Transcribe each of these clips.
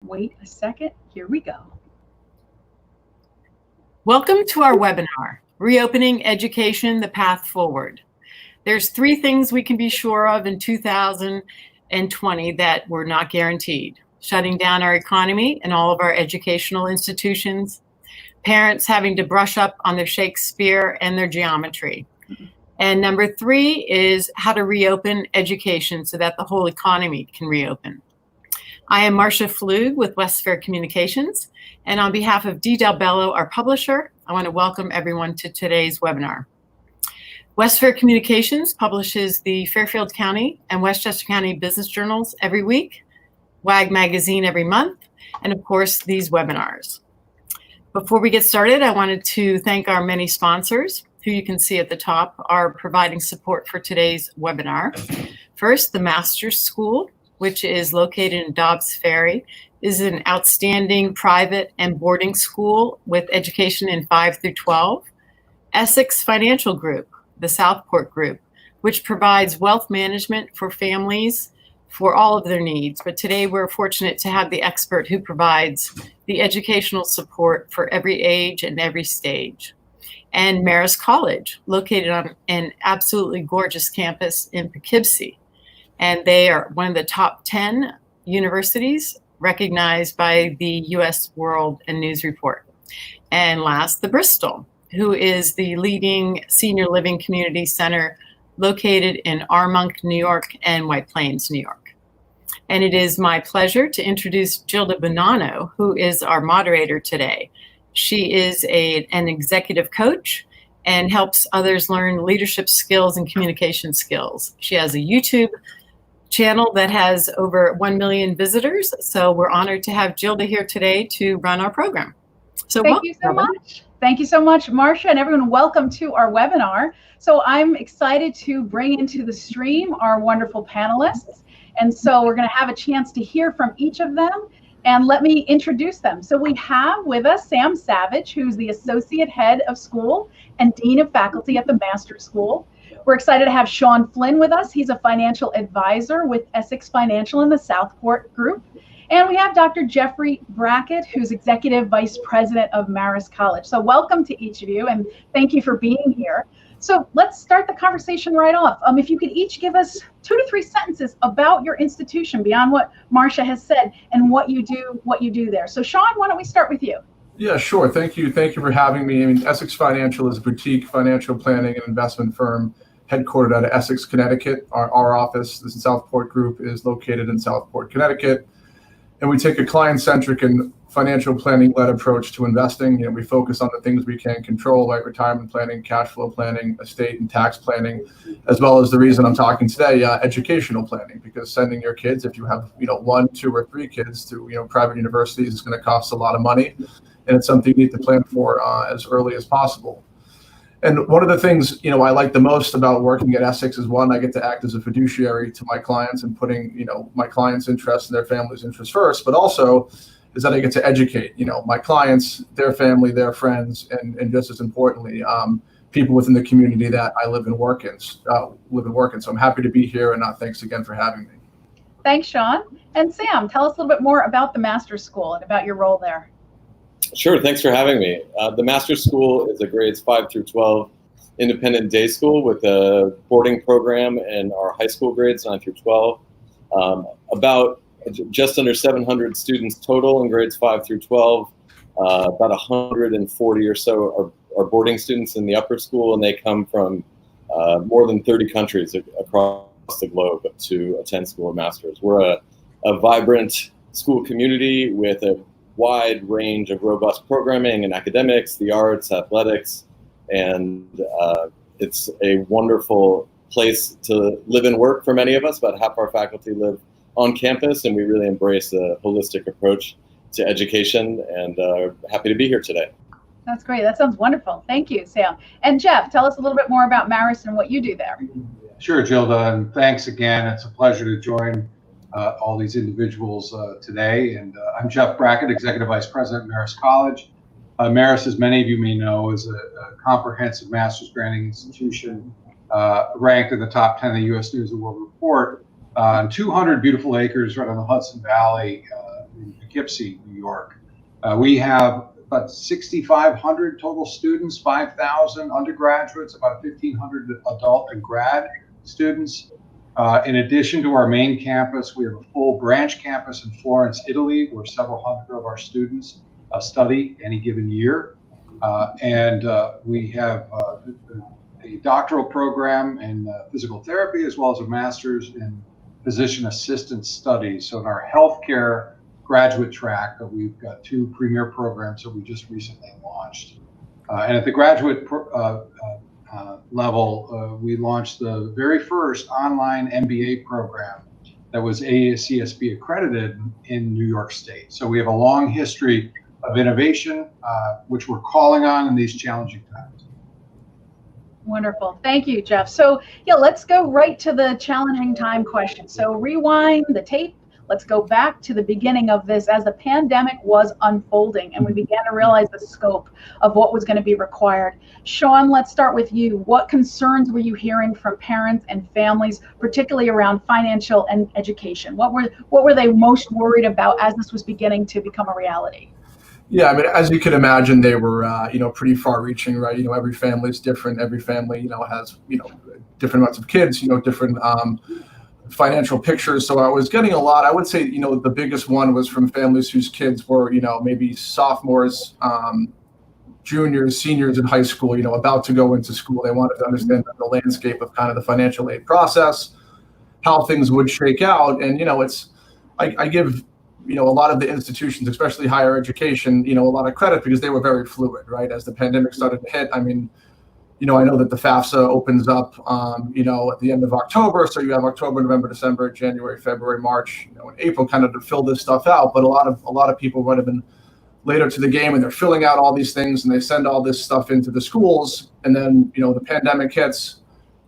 Wait a second. Here we go. Welcome to our webinar, Reopening Education, the Path Forward. There's three things we can be sure of in 2020 that were not guaranteed: shutting down our economy and all of our educational institutions, parents having to brush up on their Shakespeare and their geometry. And number three is how to reopen education so that the whole economy can reopen. I am Marcia Flug with West Fair Communications, and on behalf of D. Del Bello, our publisher, I want to welcome everyone to today's webinar. West Fair Communications publishes the Fairfield County and Westchester County business journals every week, WAG Magazine every month, and of course, these webinars. Before we get started, I wanted to thank our many sponsors, who you can see at the top are providing support for today's webinar. First, the Masters School, which is located in Dobbs Ferry, is an outstanding private and boarding school with education in 5 through 12. Essex Financial Group, the Southport Group, which provides wealth management for families for all of their needs. But today we're fortunate to have the expert who provides the educational support for every age and every stage. And Marist College, located on an absolutely gorgeous campus in Poughkeepsie. And they are one of the top 10 universities recognized by the US World and News Report. And last, the Bristol, who is the leading senior living community center located in Armonk, New York, and White Plains, New York. And it is my pleasure to introduce Gilda Bonanno, who is our moderator today. She is an executive coach and helps others learn leadership skills and communication skills. She has a YouTube channel that has over 1 million visitors. So we're honored to have Gilda here today to run our program. So Thank you so much. Thank you so much, Marcia, and everyone. Welcome to our webinar. So I'm excited to bring into the stream our wonderful panelists. And so we're going to have a chance to hear from each of them. And let me introduce them. So we have with us Sam Savage, who's the Associate Head of School and Dean of Faculty at the Masters School. We're excited to have Sean Flynn with us. He's a financial advisor with Essex Financial in the Southport Group. And we have Dr. Jeffrey Brackett, who's Executive Vice President of Marist College. So welcome to each of you, and thank you for being here. So let's start the conversation right off. If you could each give us 2 to 3 sentences about your institution beyond what Marcia has said and what you do there. So Sean, why don't we start with you? Yeah, sure. Thank you for having me. I mean, Essex Financial is a boutique financial planning and investment firm headquartered out of Essex, Connecticut. Our office, the Southport Group, is located in Southport, Connecticut. And we take a client-centric and financial planning-led approach to investing. We focus on the things we can control, like retirement planning, cash flow planning, estate and tax planning, as well as the reason I'm talking today, educational planning, because sending your kids, if you have 1, 2, or 3 kids to private universities, is going to cost a lot of money, and it's something you need to plan for as early as possible. And one of the things I like the most about working at Essex is, one, I get to act as a fiduciary to my clients and putting my clients' interests and their family's interests first, but also is that I get to educate my clients, their family, their friends, and just as importantly, people within the community that I live and work in. So I'm happy to be here, and thanks again for having me. Thanks, Sean. And Sam, tell us a little bit more about the Masters School and about your role there. Sure, thanks for having me. The Masters School is a grades 5 through 12 independent day school with a boarding program and our high school grades 9 through 12. About just under 700 students total in grades 5 through 12. About 140 or so are boarding students in the upper school, and they come from more than 30 countries across the globe to attend School of Masters. We're a vibrant school community with a wide range of robust programming in academics, the arts, athletics, and it's a wonderful place to live and work for many of us. About half our faculty live on campus, and we really embrace a holistic approach to education, and happy to be here today. That's great. That sounds wonderful. Thank you, Sam. And Jeff, tell us a little bit more about Marist and what you do there. Sure, Gilda, and thanks again. It's a pleasure to join all these individuals today. And I'm Jeff Brackett, Executive Vice President at Marist College. Marist, as many of you may know, is a comprehensive master's granting institution ranked in the top 10 of the U.S. News and World Report on 200 beautiful acres right on the Hudson Valley in Poughkeepsie, New York. We have about 6,500 total students, 5,000 undergraduates, about 1,500 adult and grad students. In addition to our main campus, we have a full branch campus in Florence, Italy, where several hundred of our students study any given year. We have a doctoral program in physical therapy, as well as a master's in physician assistant studies. So in our healthcare graduate track, we've got two premier programs that we just recently launched. And at the graduate level, we launched the very first online MBA program that was AACSB accredited in New York State. So we have a long history of innovation, which we're calling on in these challenging times. Wonderful. Thank you, Jeff. So yeah, let's go right to the challenging time question. So rewind the tape. Let's go back to the beginning of this as the pandemic was unfolding and we began to realize the scope of what was going to be required. Sean, let's start with you. What concerns were you hearing from parents and families, particularly around financial and education? What were they most worried about as this was beginning to become a reality? Yeah, I mean, as you can imagine, they were, pretty far-reaching, right? Every family is different. Every family, has, different amounts of kids, different financial pictures. So I was getting a lot. I would say, the biggest one was from families whose kids were, maybe sophomores, juniors, seniors in high school, about to go into school. They wanted to understand the landscape of kind of the financial aid process, how things would shake out. And, I give a lot of the institutions, especially higher education, a lot of credit because they were very fluid, right? As the pandemic started to hit, I mean, I know that the FAFSA opens up, at the end of October. So you have October, November, December, January, February, March, and April kind of to fill this stuff out. But a lot of people would have been later to the game and they're filling out all these things and they send all this stuff into the schools. And then, the pandemic hits,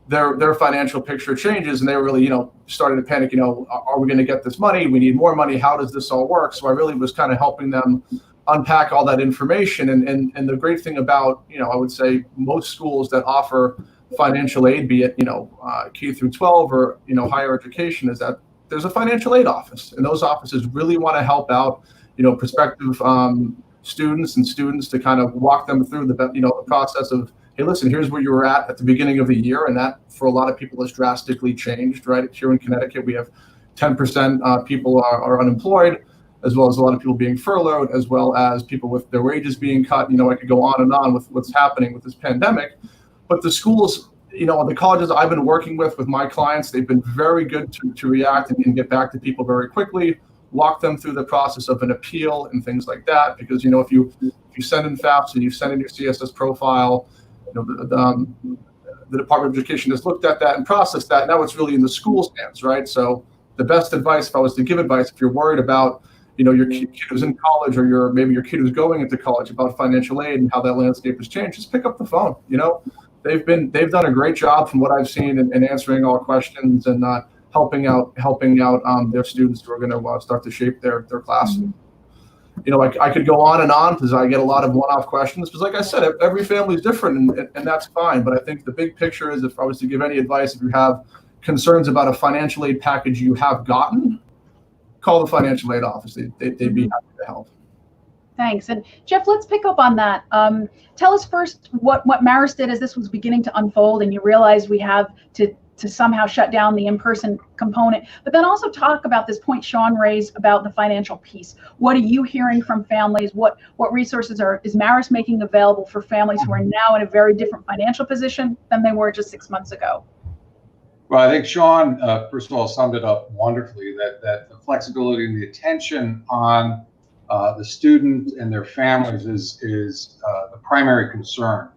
their financial picture changes and they really, started to panic, are we going to get this money? We need more money. How does this all work? So I really was kind of helping them unpack all that information. And the great thing about, I would say most schools that offer financial aid, be it, K through 12 or, higher education, is that there's a financial aid office and those offices really want to help out, prospective students to kind of walk them through the process of, hey, listen, here's where you were at the beginning of the year. And that for a lot of people has drastically changed, right? Here in Connecticut, we have 10% people are unemployed, as well as a lot of people being furloughed, as well as people with their wages being cut. I could go on and on with what's happening with this pandemic. But the schools, the colleges I've been working with my clients, they've been very good to react and get back to people very quickly, walk them through the process of an appeal and things like that. Because, if you send in FAFSA and you send in your CSS profile, the Department of Education has looked at that and processed that. Now it's really in the school's hands, right? So the best advice, if I was to give advice, if you're worried about, your kid who's in college or maybe your kid who's going into college about financial aid and how that landscape has changed, just pick up the phone. They've done a great job from what I've seen in answering all questions and helping out their students who are going to start to shape their class. Mm-hmm. I could go on and on because I get a lot of one-off questions because, like I said, every family is different and that's fine. But I think the big picture is, if I was to give any advice, if you have concerns about a financial aid package you have gotten, call the financial aid office. They'd be happy to help. Thanks. And Jeff, let's pick up on that. Tell us first what Marist did as this was beginning to unfold and you realized we have to somehow shut down the in-person component, but then also talk about this point Sean raised about the financial piece. What are you hearing from families? What resources is Marist making available for families who are now in a very different financial position than they were just 6 months ago? Well, I think Sean, first of all, summed it up wonderfully, that the flexibility and the attention on the student and their families is the primary concern.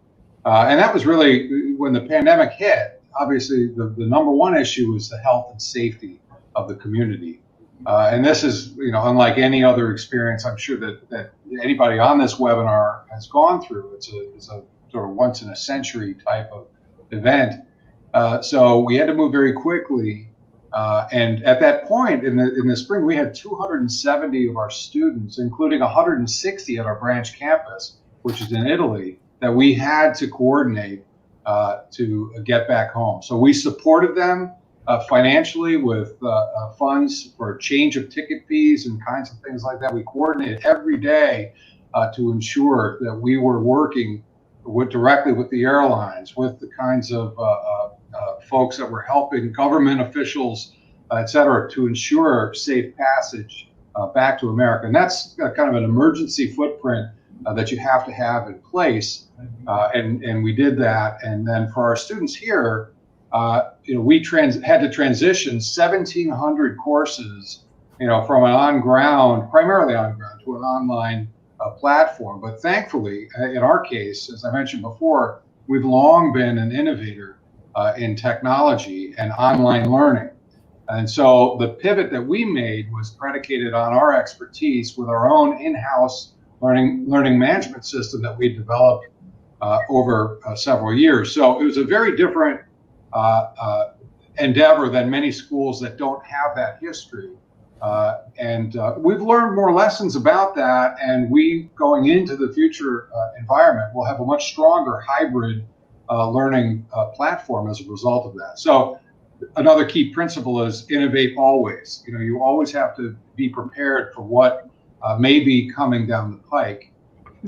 And that was really, when the pandemic hit, obviously the number one issue was the health and safety of the community. And this is, unlike any other experience I'm sure that anybody on this webinar has gone through. It's a sort of once in a century type of event. So we had to move very quickly. And at that point in the spring, we had 270 of our students, including 160 at our branch campus, which is in Italy, that we had to coordinate to get back home. So we supported them financially with funds for change of ticket fees and kinds of things like that. We coordinated every day to ensure that we were working directly with the airlines, with the kinds of folks that were helping government officials, et cetera, to ensure safe passage back to America. And that's kind of an emergency footprint that you have to have in place. And we did that. And then for our students here, we had to transition 1,700 courses, from an primarily on ground, to an online platform. But thankfully, in our case, as I mentioned before, we've long been an innovator in technology and online learning. And so the pivot that we made was predicated on our expertise with our own in-house learning management system that we developed over several years. So it was a very different endeavor than many schools that don't have that history. And we've learned more lessons about that, and going into the future environment, will have a much stronger hybrid learning platform as a result of that. So another key principle is innovate always. You always have to be prepared for what may be coming down the pike.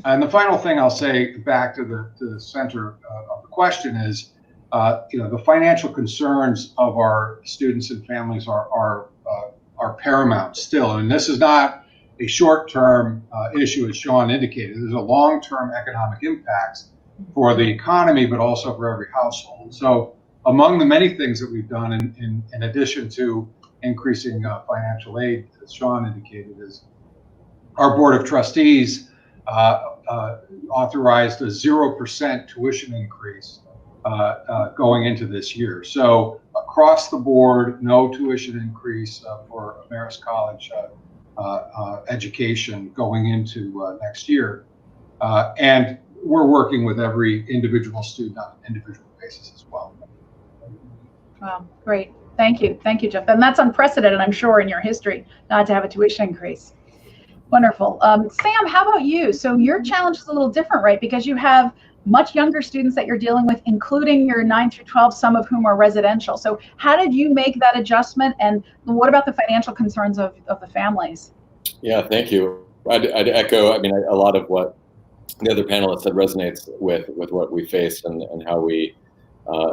And the final thing I'll say, back to the center of the question, is the financial concerns of our students and families are paramount still. And this is not a short-term issue, as Sean indicated. There's a long-term economic impacts for the economy, but also for every household. So among the many things that we've done, in addition to increasing financial aid, as Sean indicated, is our Board of Trustees authorized a 0% tuition increase going into this year. So across the board, no tuition increase for Marist College education going into next year. And we're working with every individual student on an individual basis as well. Wow, great. Thank you, Jeff. And that's unprecedented, I'm sure, in your history, not to have a tuition increase. Wonderful. Sam, how about you? So your challenge is a little different, right? Because you have much younger students that you're dealing with, including your 9 through 12, some of whom are residential. So how did you make that adjustment? And what about the financial concerns of the families? Yeah, thank you. I'd echo, a lot of what the other panelists said resonates with what we faced and how we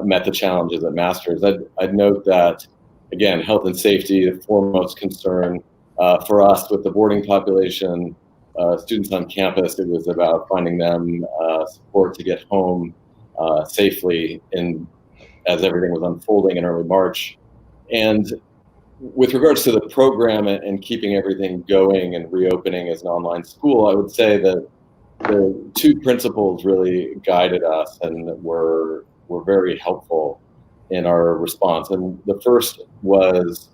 met the challenges at Masters. I'd note that, again, health and safety, the foremost concern for us with the boarding population, students on campus. It was about finding them support to get home safely as everything was unfolding in early March. And with regards to the program and keeping everything going and reopening as an online school, I would say that the two principles really guided us and were very helpful in our response. And the first was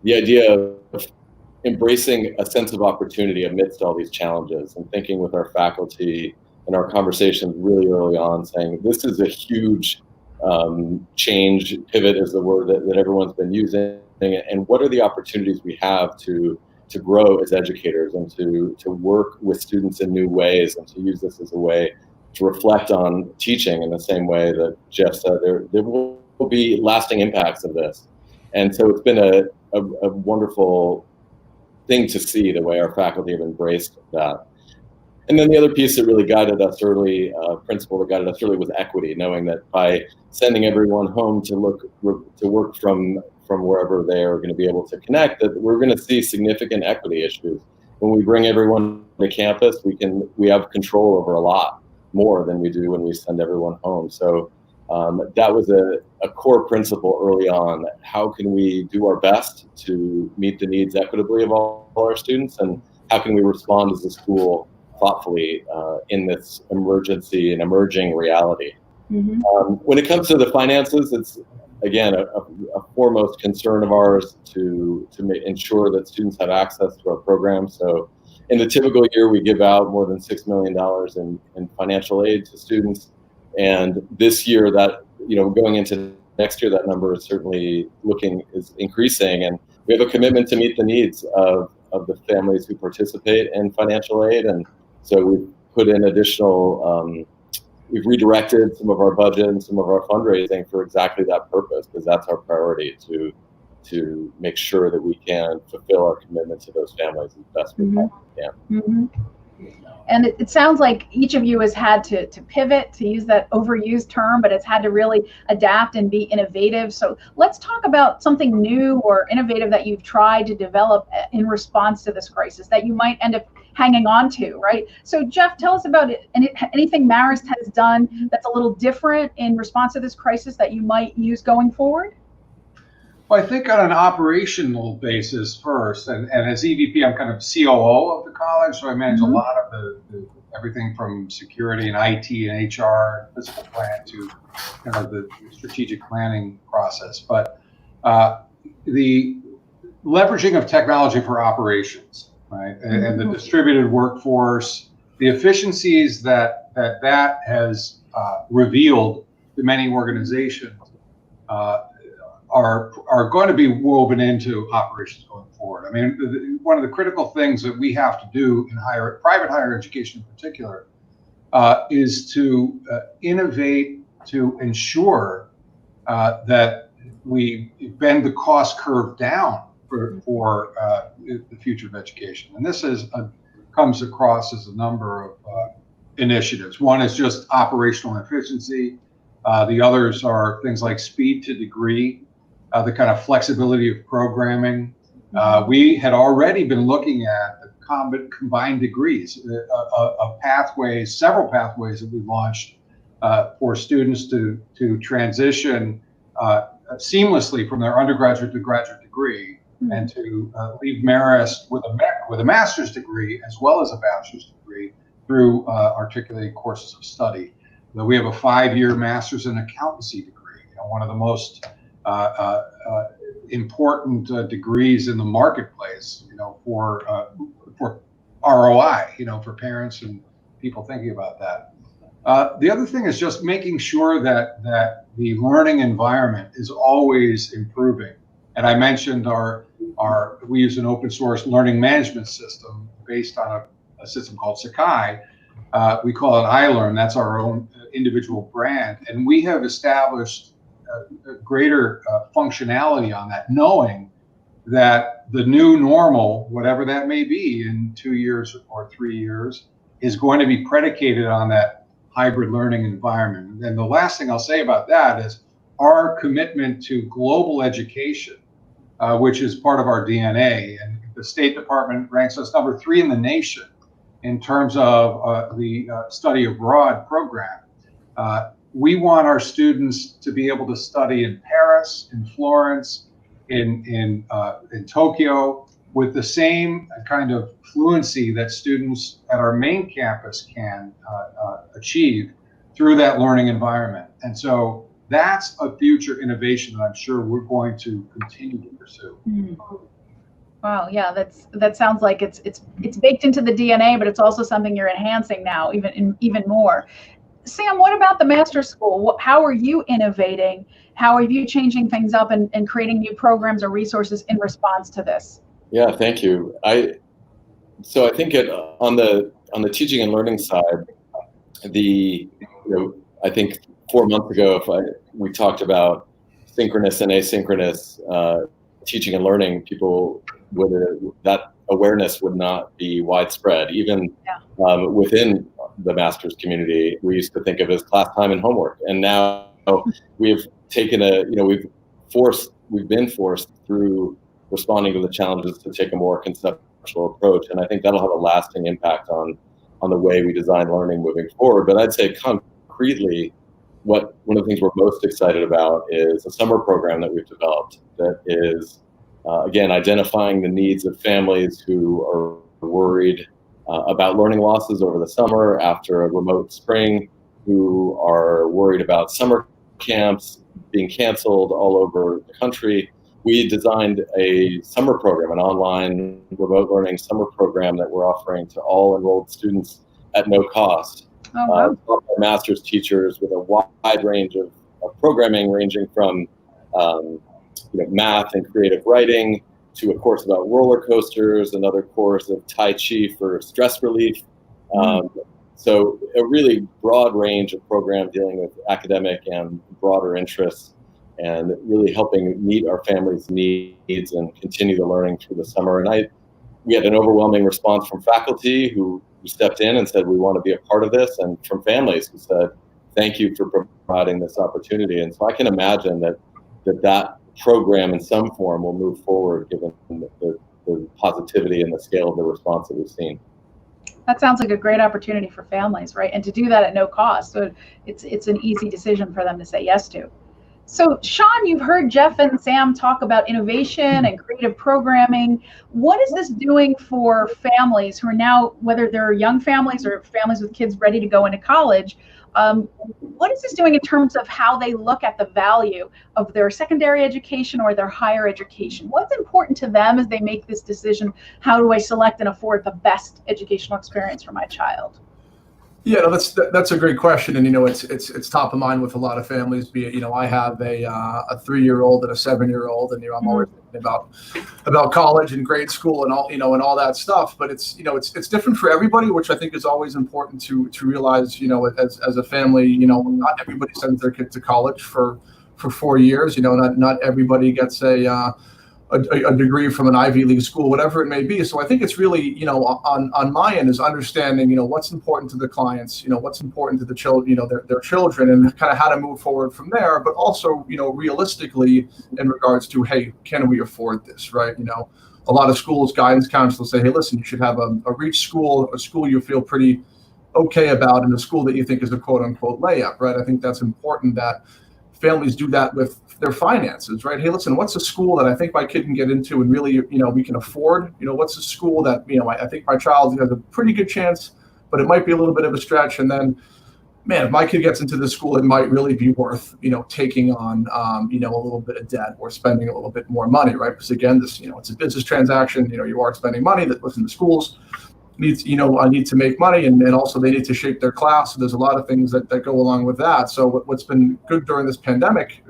the idea of embracing a sense of opportunity amidst all these challenges, and thinking with our faculty and our conversations really early on, saying this is a huge change. Pivot is the word that everyone's been using. And what are the opportunities we have to grow as educators and to work with students in new ways, and to use this as a way to reflect on teaching in the same way that Jeff said there will be lasting impacts of this. And so it's been a wonderful thing to see the way our faculty have embraced that. And then the other piece that really guided us early, principle that guided us early, was equity, knowing that by sending everyone home to work from wherever they are going to be able to connect, that we're going to see significant equity issues. When we bring everyone to campus, we have control over a lot more than we do when we send everyone home. So that was a core principle early on. How can we do our best to meet the needs equitably of all our students, and how can we respond as a school thoughtfully in this emergency and emerging reality? Mm-hmm. When it comes to the finances, it's again a foremost concern of ours to ensure that students have access to our program. So in the typical year, we give out more than $6 million in financial aid to students. And this year, that, going into next year, that number is certainly is increasing. And we have a commitment to meet the needs of the families who participate in financial aid. And so we've put in additional we've redirected some of our budget and some of our fundraising for exactly that purpose, because that's our priority, to make sure that we can fulfill our commitment to those families as best we can. And it sounds like each of you has had to pivot, to use that overused term, but it's had to really adapt and be innovative. So let's talk about something new or innovative that you've tried to develop in response to this crisis that you might end up hanging on to, right? So Jeff, tell us about it. Anything Marist has done that's a little different in response to this crisis that you might use going forward? Well, I think on an operational basis first, and as EVP, I'm kind of COO of the college, so I manage a lot of the everything from security and IT and HR, physical plan, to kind of the strategic planning process. But the leveraging of technology for operations, right, and the distributed workforce, the efficiencies that has revealed to many organizations are going to be woven into operations going forward. I mean, one of the critical things that we have to do in private higher education in particular is to innovate to ensure that we bend the cost curve down for the future of education. And this comes across as a number of initiatives. One is just operational efficiency. The others are things like speed to degree, the kind of flexibility of programming. We had already been looking at the combined degrees, several pathways that we launched for students to transition seamlessly from their undergraduate to graduate degree, and to leave Marist with a master's degree as well as a bachelor's degree through articulating courses of study. We have a 5-year master's in accountancy degree, one of the most important degrees in the marketplace, for ROI, for parents and people thinking about that. The other thing is just making sure that the learning environment is always improving. And I mentioned we use an open source learning management system based on a system called Sakai. We call it iLearn. That's our own individual brand, and we have established a greater functionality on that, knowing that the new normal, whatever that may be in 2 years or 3 years, is going to be predicated on that hybrid learning environment. And the last thing I'll say about that is our commitment to global education, which is part of our DNA. And the State Department ranks us number 3 in the nation in terms of the study abroad program. We want our students to be able to study in Paris, in Florence, in Tokyo, with the same kind of fluency that students at our main campus can achieve through that learning environment. And so that's a future innovation that I'm sure we're going to continue to pursue. Wow, yeah, that sounds like it's baked into the DNA, but it's also something you're enhancing now, even more. Sam, what about the master's school? How are you innovating? How are you changing things up and creating new programs or resources in response to this? Yeah, thank you. So I think on the teaching and learning side, I think 4 months ago, we talked about synchronous and asynchronous teaching and learning, that awareness would not be widespread. Even within the master's community, we used to think of it as class time and homework, and now we've taken we've been forced through responding to the challenges to take a more conceptual approach, and I think that'll have a lasting impact on the way we design learning moving forward. But I'd say concretely, one of the things we're most excited about is a summer program that we've developed that is again identifying the needs of families who are worried about learning losses over the summer after a remote spring, who are worried about summer camps being canceled all over the country. We designed a summer program, an online remote learning summer program that we're offering to all enrolled students at no cost. Oh, wow. Master's teachers with a wide range of programming, ranging from math and creative writing to a course about roller coasters, another course of Tai Chi for stress relief, So a really broad range of programs dealing with academic and broader interests, and really helping meet our families' needs and continue the learning through the summer. And we had an overwhelming response from faculty who stepped in and said, we want to be a part of this, and from families who said, thank you for providing this opportunity. And so I can imagine that program in some form will move forward given the positivity and the scale of the response that we've seen. That sounds like a great opportunity for families, right? And to do that at no cost. So it's an easy decision for them to say yes to. So Sean, you've heard Jeff and Sam talk about innovation and creative programming. What is this doing for families who are now, whether they're young families or families with kids ready to go into college, what is this doing in terms of how they look at the value of their secondary education or their higher education? What's important to them as they make this decision? How do I select and afford the best educational experience for my child? Yeah, no, that's a great question, and it's top of mind with a lot of families. Be it, I have a 3-year-old and a 7-year-old, and I'm always thinking about college and grade school and all and all that stuff. But it's different for everybody, which I think is always important to realize. As a family, not everybody sends their kid to college for 4 years. Not everybody gets a degree from an Ivy League school, whatever it may be. So I think it's really, on my end is understanding, what's important to the clients, what's important to the children, their children, and kind of how to move forward from there. But also, realistically, in regards to, hey, can we afford this, right? A lot of schools, guidance counselors say, hey, listen, you should have a reach school, a school you feel pretty okay about, and a school that you think is a quote unquote layup, right? I think that's important that families do that with their finances, right? Hey, listen, what's a school that I think my kid can get into and really, we can afford? What's a school that, I think my child has a pretty good chance, but it might be a little bit of a stretch. And then, man, if my kid gets into this school, it might really be worth, taking on, a little bit of debt or spending a little bit more money, right? Because again, this, it's a business transaction. You are spending money. That listen, the schools need to make money, and also they need to shape their class. So there's a lot of things that go along with that. So what's been good during this pandemic,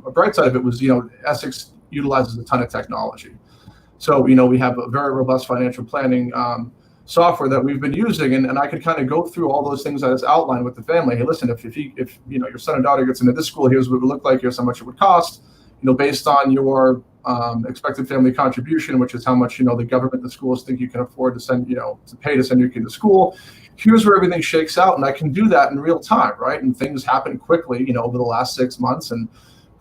a bright side of it was, Essex utilizes a ton of technology. So, we have a very robust financial planning software that we've been using, and I could kind of go through all those things that is outlined with the family. Hey, listen, if your son and daughter gets into this school, here's what it would look like, here's how much it would cost, based on your expected family contribution, which is how much the government, the schools think you can afford to send to pay to send your kid to school. Here's where everything shakes out, and I can do that in real time, right? And things happen quickly, over the last 6 months, and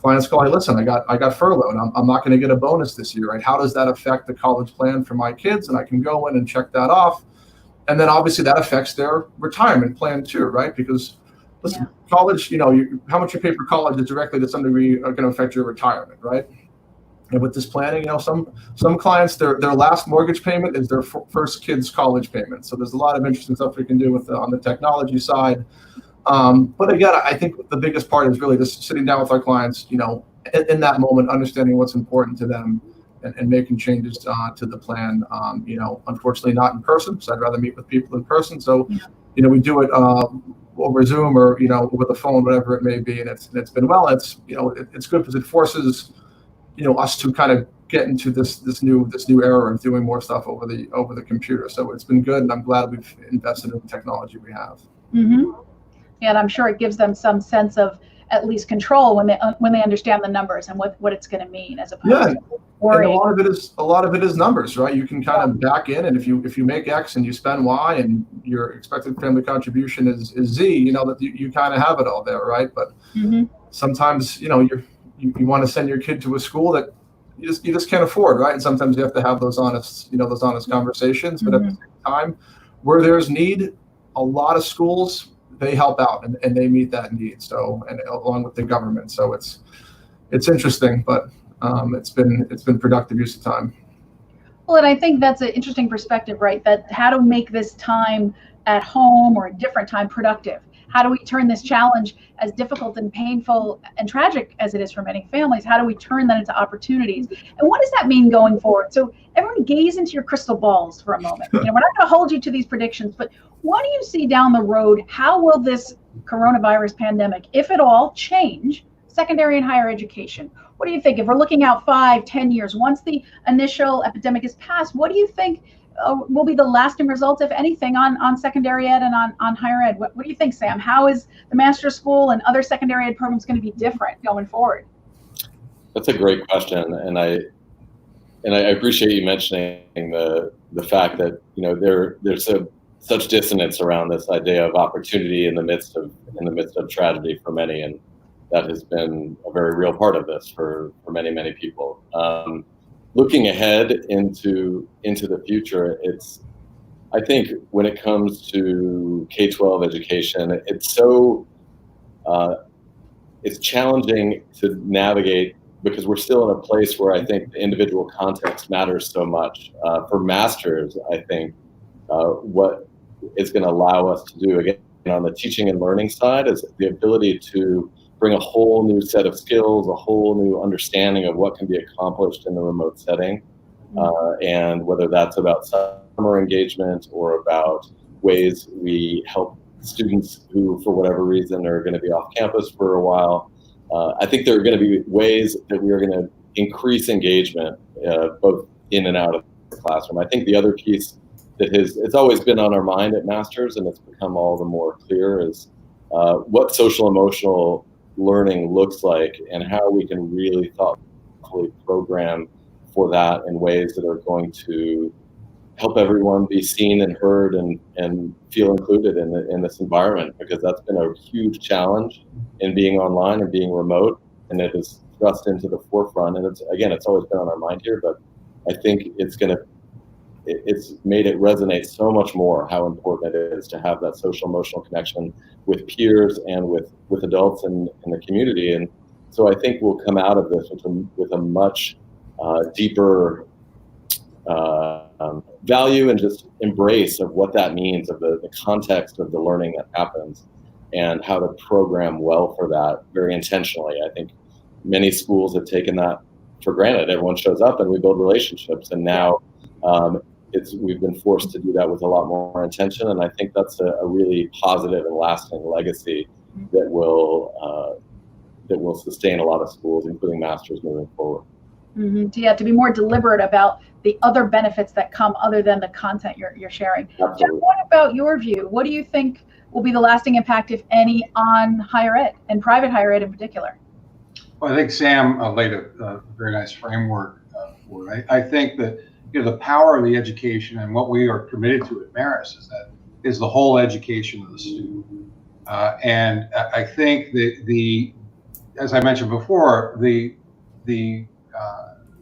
clients call, hey, listen, I got furloughed, and I'm not going to get a bonus this year, right? How does that affect the college plan for my kids? And I can go in and check that off, and then obviously that affects their retirement plan too, right? Because listen, college, how much you pay for college is directly to some degree going to affect your retirement, right? And with this planning, some clients, their last mortgage payment is their first kid's college payment. So there's a lot of interesting stuff we can do with on the technology side. But again, I think the biggest part is really just sitting down with our clients, in that moment, understanding what's important to them and making changes to the plan. Unfortunately not in person, so I'd rather meet with people in person. So, we do it over Zoom or, over the phone, whatever it may be. And it's been well. It's good because it forces us to kind of get into this new era of doing more stuff over the computer. So it's been good, and I'm glad we've invested in the technology we have. Mm-hmm. And I'm sure it gives them some sense of at least control when they understand the numbers and what it's going to mean, as opposed to worrying. And a lot of it is numbers, right? You can kind of back in, and if you make X and you spend Y and your expected family contribution is Z, that you kind of have it all there, right? But sometimes you want to send your kid to a school that you just can't afford, right? And sometimes you have to have those honest conversations. But at the same time, where there's need, a lot of schools, they help out and they meet that need. So, and along with the government. So it's interesting, but it's been productive use of time. Well, and I think that's an interesting perspective, right? That how to make this time at home or a different time productive. How do we turn this challenge, as difficult and painful and tragic as it is for many families, how do we turn that into opportunities? And what does that mean going forward? So everyone gaze into your crystal balls for a moment. We're not going to hold you to these predictions, but what do you see down the road? How will this coronavirus pandemic, if at all, change secondary and higher education? What do you think? If we're looking out 5, 10 years, once the initial epidemic is passed, what do you think will be the lasting results, if anything, on secondary ed and on higher ed? What do you think, Sam? How is the master's school and other secondary ed programs going to be different going forward? That's a great question, and I appreciate you mentioning the fact that there's such dissonance around this idea of opportunity in the midst of tragedy for many, and that has been a very real part of this for many people. Looking ahead into the future, I think when it comes to K-12 education, it's challenging to navigate, because we're still in a place where I think the individual context matters so much. For masters, I think what it's going to allow us to do, again, on the teaching and learning side, is the ability to bring a whole new set of skills, a whole new understanding of what can be accomplished in the remote setting. And whether that's about summer engagement or about ways we help students who, for whatever reason, are going to be off campus for a while. I think there are going to be ways that we are going to increase engagement, both in and out of the classroom. I think the other piece that it's always been on our mind at Masters, and it's become all the more clear, is what social emotional learning looks like and how we can really thoughtfully program for that in ways that are going to help everyone be seen and heard and feel included in this environment, because that's been a huge challenge in being online and being remote, and it is thrust into the forefront. And it's always been on our mind here, but I think it's made it resonate so much more how important it is to have that social emotional connection with peers and with adults in the community. And so I think we'll come out of this with a much deeper value and just embrace of what that means, of the context of the learning that happens, and how to program well for that very intentionally. I think many schools have taken that for granted. Everyone shows up and we build relationships, and now we've been forced to do that with a lot more intention, and I think that's a really positive and lasting legacy that will sustain a lot of schools, including Masters, moving forward. Mm-hmm. So you have to be more deliberate about the other benefits that come other than the content you're sharing. Absolutely. Jeff, what about your view? What do you think will be the lasting impact, if any, on higher ed and private higher ed in particular? Well, I think Sam laid a very nice framework for it. I think that the power of the education and what we are committed to at Marist is the whole education of the student. And I think that as I mentioned before, the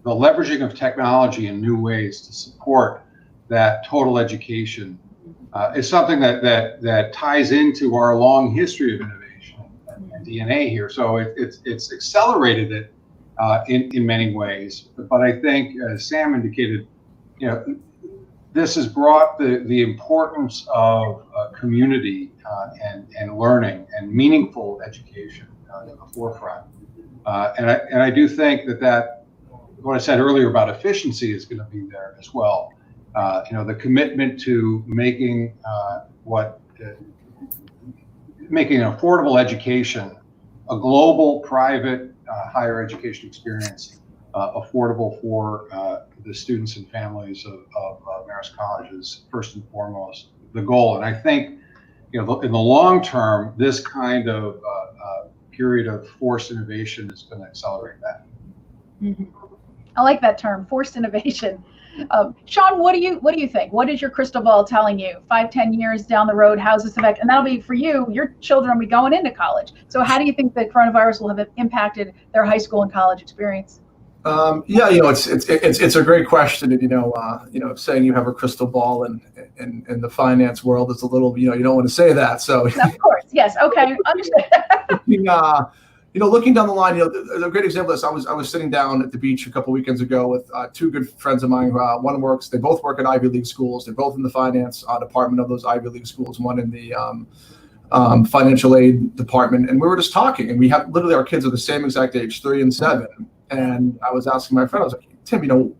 leveraging of technology in new ways to support that total education is something that ties into our long history of innovation and DNA here. So it's accelerated it in many ways. But I think, as Sam indicated, this has brought the importance of community and learning and meaningful education to the forefront. And I do think that what I said earlier about efficiency is going to be there as well. The commitment to making making an affordable education, a global private higher education experience, affordable for the students and families of Marist College is first and foremost the goal. And I think, in the long term, this kind of period of forced innovation is going to accelerate that. Mm-hmm. I like that term, forced innovation. Sean, what do you think? What is your crystal ball telling you? 5-10 years down the road, how's this affect? And that'll be for you. Your children will be going into college. So how do you think the coronavirus will have impacted their high school and college experience? It's a great question, and saying you have a crystal ball in the finance world is a little, you don't want to say that. So of course, yes, okay, understood. Looking down the line, a great example of this. I was sitting down at the beach a couple weekends ago with two good friends of mine. They both work at Ivy League schools. They're both in the finance department of those Ivy League schools. One in the financial aid department, and we were just talking. And we have literally our kids are the same exact age, 3 and 7. And I was asking my friend, I was like, Tim, do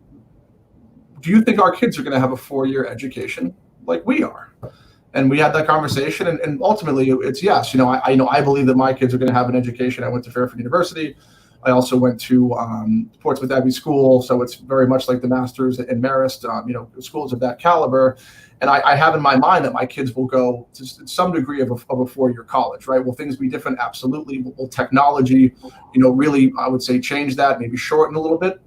you think our kids are going to have a 4-year education like we are? And we had that conversation, and ultimately it's yes. I believe that my kids are going to have an education. I went to Fairfield University. I also went to Portsmouth Abbey School, so it's very much like the Masters in Marist, schools of that caliber. And I have in my mind that my kids will go to some degree of a 4-year college, right? Will things be different? Absolutely. Will technology, really, I would say, change that, maybe shorten a little bit?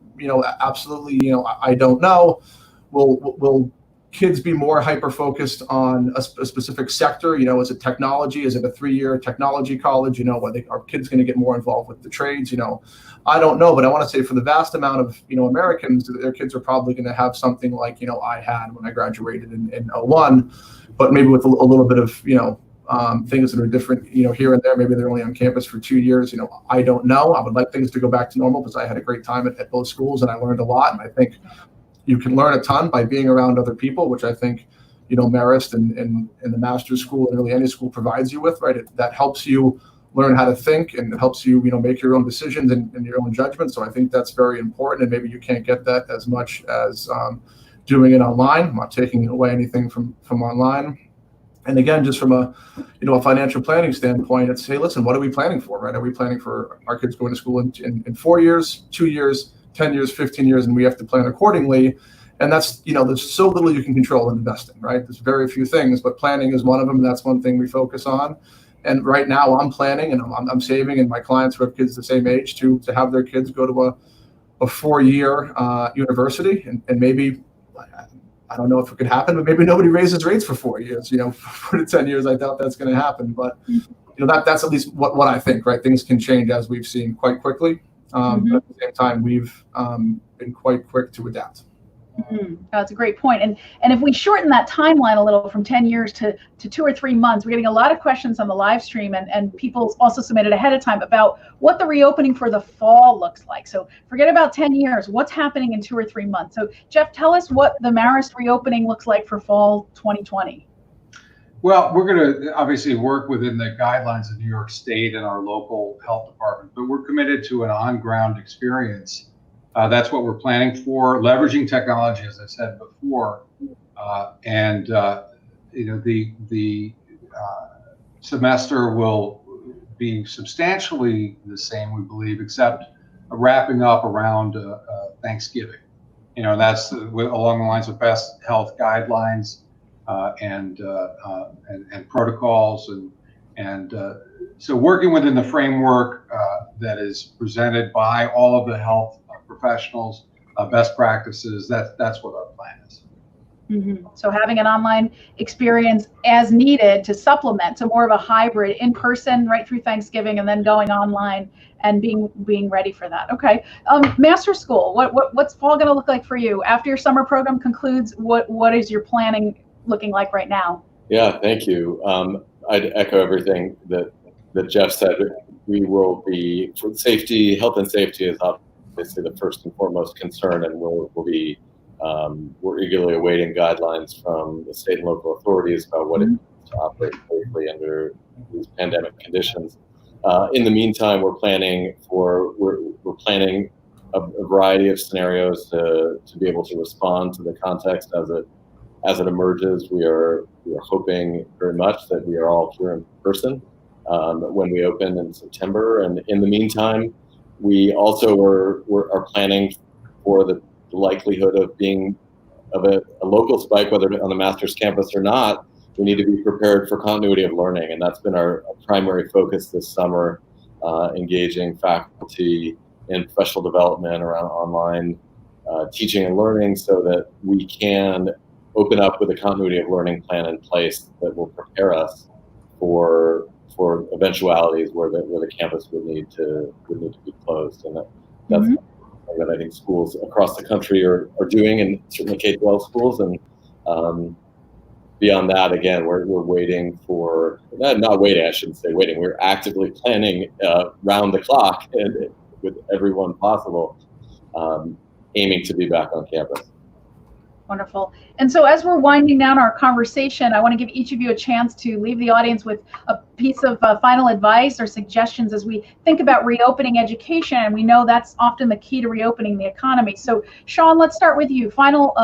Absolutely. I don't know. Will kids be more hyper-focused on a specific sector? Is it technology? Is it a 3-year technology college? Are kids going to get more involved with the trades? I don't know, but I want to say for the vast amount of, Americans, their kids are probably going to have something like, I had when I graduated in 01, but maybe with a little bit of, things that are different, here and there. Maybe they're only on campus for 2 years. I don't know. I would like things to go back to normal because I had a great time at both schools and I learned a lot. And I think you can learn a ton by being around other people, which I think, Marist and the master's school and really any school provides you with, right? That helps you learn how to think and it helps you, make your own decisions and your own judgment. So I think that's very important. And maybe you can't get that as much as doing it online. I'm not taking away anything from online. And again, just from a financial planning standpoint, it's, hey, listen, what are we planning for, right? Are we planning for our kids going to school in 4 years, 2 years, 10 years, 15 years, and we have to plan accordingly. And that's, there's so little you can control in investing, right? There's very few things, but planning is one of them. And that's one thing we focus on. And right now I'm planning and I'm saving, and my clients who have kids the same age to have their kids go to a 4-year university. And maybe, I don't know if it could happen, but maybe nobody raises rates for 4 years, 4 to 10 years. I doubt that's going to happen, but that's at least what I think, right? Things can change as we've seen quite quickly. But at the same time, we've been quite quick to adapt. That's a great point. And if we shorten that timeline a little from 10 years to 2 or 3 months, we're getting a lot of questions on the live stream, and people also submitted ahead of time about what the reopening for the fall looks like. So forget about 10 years. What's happening in 2 or 3 months? So Jeff, tell us what the Marist reopening looks like for fall 2020. Well, we're going to obviously work within the guidelines of New York State and our local health department, but we're committed to an on-ground experience. That's what we're planning for, leveraging technology, as I said before, and the semester will be substantially the same, we believe, except wrapping up around Thanksgiving. That's along the lines of best health guidelines. And protocols and so working within the framework that is presented by all of the health professionals, best practices, that's what our plan is. So having an online experience as needed to supplement, so more of a hybrid in person right through Thanksgiving and then going online and being ready for that. Okay. Master School, what's fall going to look like for you after your summer program concludes? What is your planning looking like right now? Yeah, thank you. I'd echo everything that Jeff said. We will be, for safety, health and safety is obviously the first and foremost concern, and we're eagerly awaiting guidelines from the state and local authorities about what it means to operate safely under these pandemic conditions. In the meantime, we're planning a variety of scenarios to be able to respond to the context as it emerges. We are hoping very much that we are all here in person when we open in September. And in the meantime, we also are planning for the likelihood of a local spike, whether on the master's campus or not. We need to be prepared for continuity of learning, and that's been our primary focus this summer, engaging faculty in professional development around online teaching and learning so that we can open up with a continuity of learning plan in place that will prepare us for eventualities where the campus would need to be closed. And that's something that I think schools across the country are doing, and certainly K-12 schools. And beyond that, again, we're waiting for, not waiting, I shouldn't say waiting, we're actively planning round the clock and with everyone possible, aiming to be back on campus. Wonderful. And so as we're winding down our conversation, I want to give each of you a chance to leave the audience with a piece of final advice or suggestions as we think about reopening education. And we know that's often the key to reopening the economy. So Sean, let's start with you. Final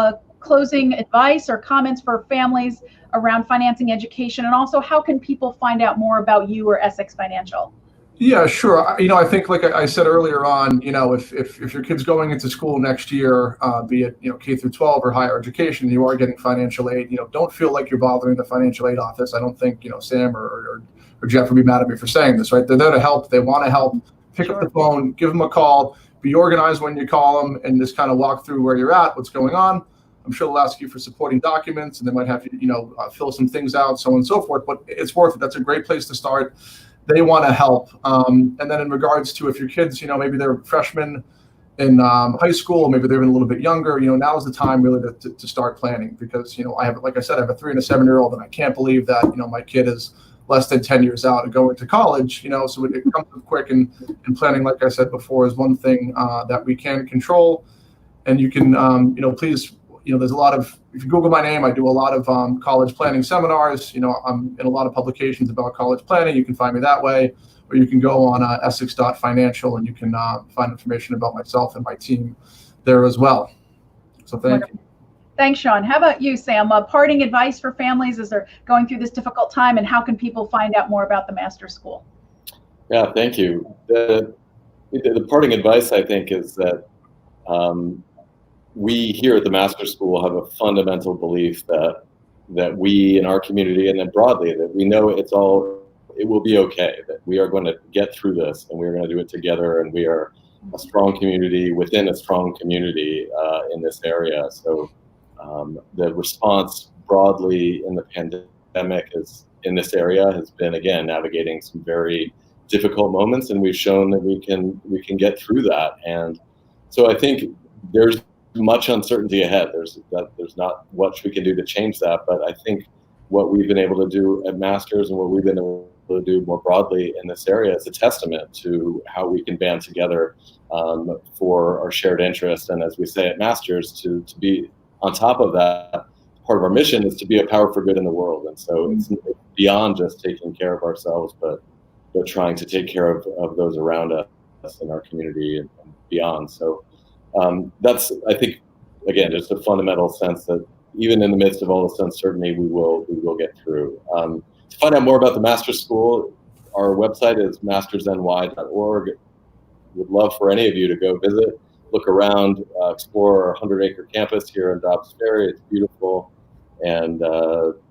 closing advice or comments for families around financing education, and also how can people find out more about you or Essex Financial? Yeah, sure. I think like I said earlier on, if your kid's going into school next year, be it, K through 12 or higher education, you are getting financial aid, don't feel like you're bothering the financial aid office. I don't think, Sam or Jeff would be mad at me for saying this, right? They're there to help. They want to help. Pick up the phone, give them a call, be organized when you call them, and just kind of walk through where you're at, what's going on. I'm sure they'll ask you for supporting documents, and they might have you, fill some things out, so on and so forth. But it's worth it. That's a great place to start. They want to help. And then in regards to if your kids, maybe they're freshmen in high school, maybe they're even a little bit younger, now is the time really to start planning, because, I have, like I said, I have a 3 and a 7-year-old, and I can't believe that, my kid is less than 10 years out and going to college, so it comes up quick, and planning, like I said before, is one thing that we can control. And you can, please, there's a lot of, if you Google my name, I do a lot of college planning seminars. I'm in a lot of publications about college planning. You can find me that way, or you can go on essex.financial, and you can find information about myself and my team there as well. So thank you. Thanks, Sean. How about you, Sam? Parting advice for families as they're going through this difficult time, and how can people find out more about the Master School? Yeah, thank you. The parting advice, I think, is that we here at the Master School have a fundamental belief that we in our community, and then broadly, that we know it will be okay, that we are going to get through this, and we're going to do it together, and we are a strong community within a strong community in this area. So the response broadly in the pandemic in this area has been, again, navigating some very difficult moments, and we've shown that we can get through that. And so I think there's much uncertainty ahead. There's not much we can do to change that, but I think what we've been able to do at Masters and what we've been able to do more broadly in this area is a testament to how we can band together for our shared interest. And as we say at Masters, to be on top of that, part of our mission is to be a power for good in the world. And so it's beyond just taking care of ourselves, but trying to take care of those around us in our community and beyond. So that's, I think, again, just a fundamental sense that even in the midst of all this uncertainty, we will get through. To find out more about the Master's School, our website is mastersny.org. Would love for any of you to go visit, look around, explore our 100-acre campus here in Dobbs Ferry. It's beautiful, and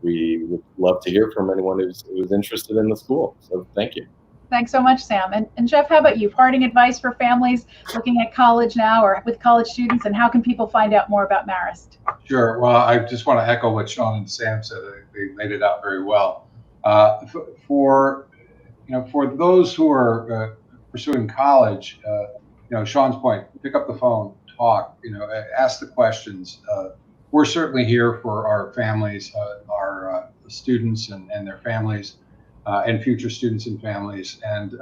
we would love to hear from anyone who's interested in the school. So thank you. Thanks so much, Sam. And Jeff, how about you? Parting advice for families looking at college now or with college students, and how can people find out more about Marist? Sure. Well, I just want to echo what Sean and Sam said. They laid it out very well. For those who are pursuing college, Sean's point, pick up the phone, talk, ask the questions. We're certainly here for our families, our students and their families. And future students and families, and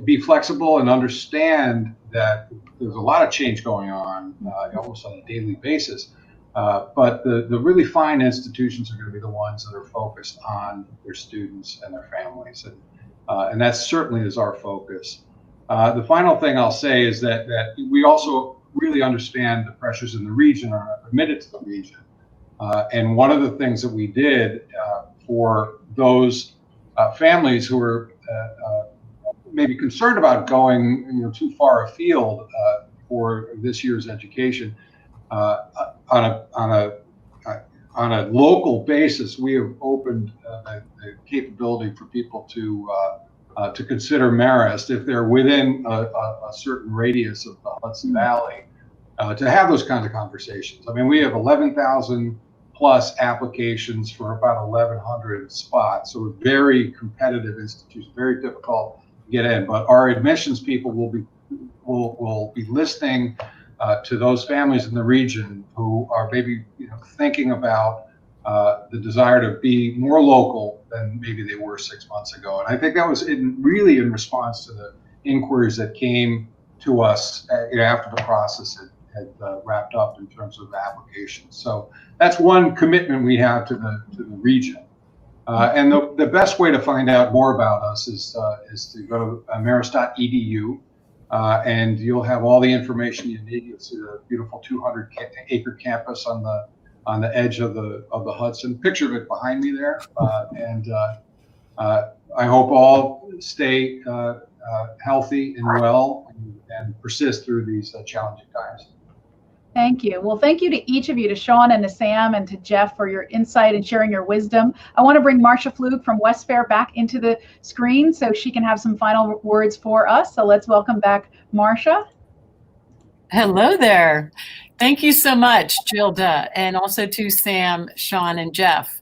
be flexible and understand that there's a lot of change going on almost on a daily basis. But the really fine institutions are going to be the ones that are focused on their students and their families, and that certainly is our focus. The final thing I'll say is that we also really understand the pressures in the region, are committed to the region, and one of the things that we did for those families who are maybe concerned about going too far afield for this year's education, on a local basis, we have opened the capability for people to consider Marist if they're within a certain radius of the Hudson Valley, to have those kinds of conversations. I mean, we have 11,000 plus applications for about 1,100 spots. So a very competitive institution, very difficult to get in. But our admissions people will be listening to those families in the region who are maybe thinking about the desire to be more local than maybe they were 6 months ago. And I think that was really in response to the inquiries that came to us after the process had wrapped up in terms of the applications. So that's one commitment we have to the region. And the best way to find out more about us is to go to marist.edu, and you'll have all the information you need. You'll see the beautiful 200-acre campus on the edge of the Hudson. Picture of it behind me there, and I hope all stay healthy and well and persist through these challenging times. Thank you. Well, thank you to each of you, to Sean and to Sam and to Jeff, for your insight and sharing your wisdom. I want to bring Marcia Flug from West Fair back into the screen so she can have some final words for us. So let's welcome back Marcia. Hello there. Thank you so much, Gilda, and also to Sam, Sean, and Jeff.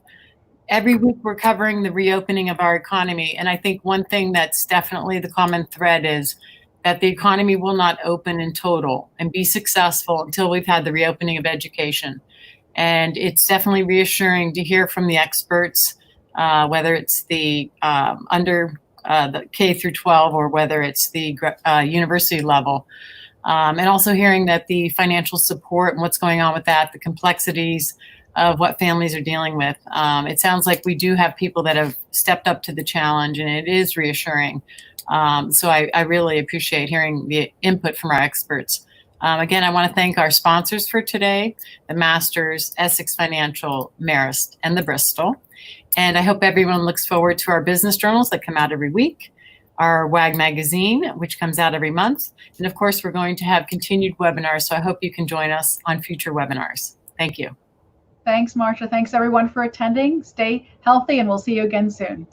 Every week we're covering the reopening of our economy, and I think one thing that's definitely the common thread is that the economy will not open in total and be successful until we've had the reopening of education. And it's definitely reassuring to hear from the experts, whether it's the the K through 12 or whether it's the university level. And also hearing that the financial support and what's going on with that, the complexities of what families are dealing with. It sounds like we do have people that have stepped up to the challenge, and it is reassuring. So I really appreciate hearing the input from our experts. Again, I want to thank our sponsors for today, the Masters, Essex Financial, Marist, and the Bristol. And I hope everyone looks forward to our business journals that come out every week, our WAG magazine, which comes out every month. And of course, we're going to have continued webinars, so I hope you can join us on future webinars. Thank you. Thanks, Marcia. Thanks, everyone, for attending. Stay healthy, and we'll see you again soon.